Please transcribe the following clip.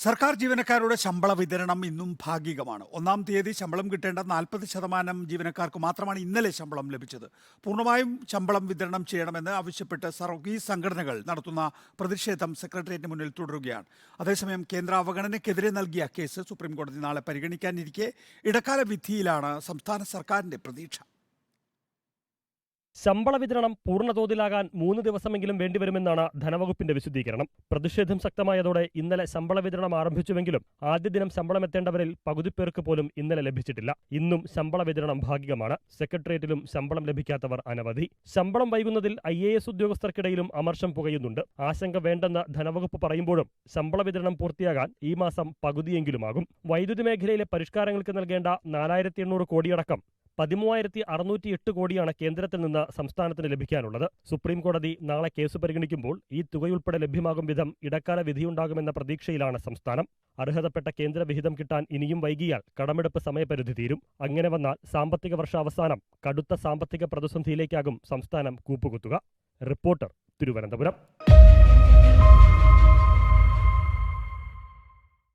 സർക്കാർ ജീവനക്കാരുടെ ശമ്പള വിതരണം ഇന്നും ഭാഗികമാണ്. ഒന്നാം തീയതി ശമ്പളം കിട്ടേണ്ട 40% ജീവനക്കാർക്ക് മാത്രമാണ് ഇന്നലെ ശമ്പളം ലഭിച്ചത്. പൂർണ്ണമായും ശമ്പളം വിതരണം ചെയ്യണമെന്ന് ആവശ്യപ്പെട്ട് സർവീസ് സംഘടനകൾ നടത്തുന്ന പ്രതിഷേധം സെക്രട്ടേറിയറ്റിന് മുന്നിൽ തുടരുകയാണ്. അതേസമയം കേന്ദ്ര അവഗണനയ്ക്കെതിരെ നൽകിയ കേസ് സുപ്രീംകോടതി നാളെ പരിഗണിക്കാനിരിക്കെ ഇടക്കാല വിധിയിലാണ് സംസ്ഥാന സർക്കാരിന്റെ പ്രതീക്ഷ. ശമ്പള വിതരണം പൂർണ്ണതോതിലാകാൻ 3 ദിവസമെങ്കിലും വേണ്ടിവരുമെന്നാണ് ധനവകുപ്പിന്റെ വിശദീകരണം. പ്രതിഷേധം ശക്തമായതോടെ ഇന്നലെ ശമ്പള വിതരണം ആരംഭിച്ചുവെങ്കിലും ആദ്യ ദിനം ശമ്പളമെത്തേണ്ടവരിൽ പകുതി പേർക്ക് പോലും ഇന്നലെ ലഭിച്ചിട്ടില്ല. ഇന്നും ശമ്പള വിതരണം ഭാഗികമാണ്. സെക്രട്ടേറിയറ്റിലും ശമ്പളം ലഭിക്കാത്തവർ അനവധി. ശമ്പളം വൈകുന്നതിൽ IAS ഉദ്യോഗസ്ഥർക്കിടയിലും അമർഷം പുകയുന്നുണ്ട്. ആശങ്ക വേണ്ടെന്ന് ധനവകുപ്പ് പറയുമ്പോഴും ശമ്പള വിതരണം പൂർത്തിയാകാൻ ഈ മാസം പകുതിയെങ്കിലുമാകും. വൈദ്യുതി മേഖലയിലെ പരിഷ്കാരങ്ങൾക്ക് നൽകേണ്ട 4800 കോടിയടക്കം 13608 കോടിയാണ് കേന്ദ്രത്തിൽ നിന്ന് സംസ്ഥാനത്തിന് ലഭിക്കാനുള്ളത്. സുപ്രീംകോടതി നാളെ കേസ് പരിഗണിക്കുമ്പോൾ ഈ തുകയുൾപ്പെടെ ലഭ്യമാകും വിധം ഇടക്കാല വിധിയുണ്ടാകുമെന്ന പ്രതീക്ഷയിലാണ് സംസ്ഥാനം. അർഹതപ്പെട്ട കേന്ദ്ര വിഹിതം കിട്ടാൻ ഇനിയും വൈകിയാൽ കടമെടുപ്പ് സമയപരിധി തീരും. അങ്ങനെ വന്നാൽ സാമ്പത്തിക വർഷാവസാനം കടുത്ത സാമ്പത്തിക പ്രതിസന്ധിയിലേക്കാകും സംസ്ഥാനം കൂപ്പുകുത്തുക. റിപ്പോർട്ടർ, തിരുവനന്തപുരം.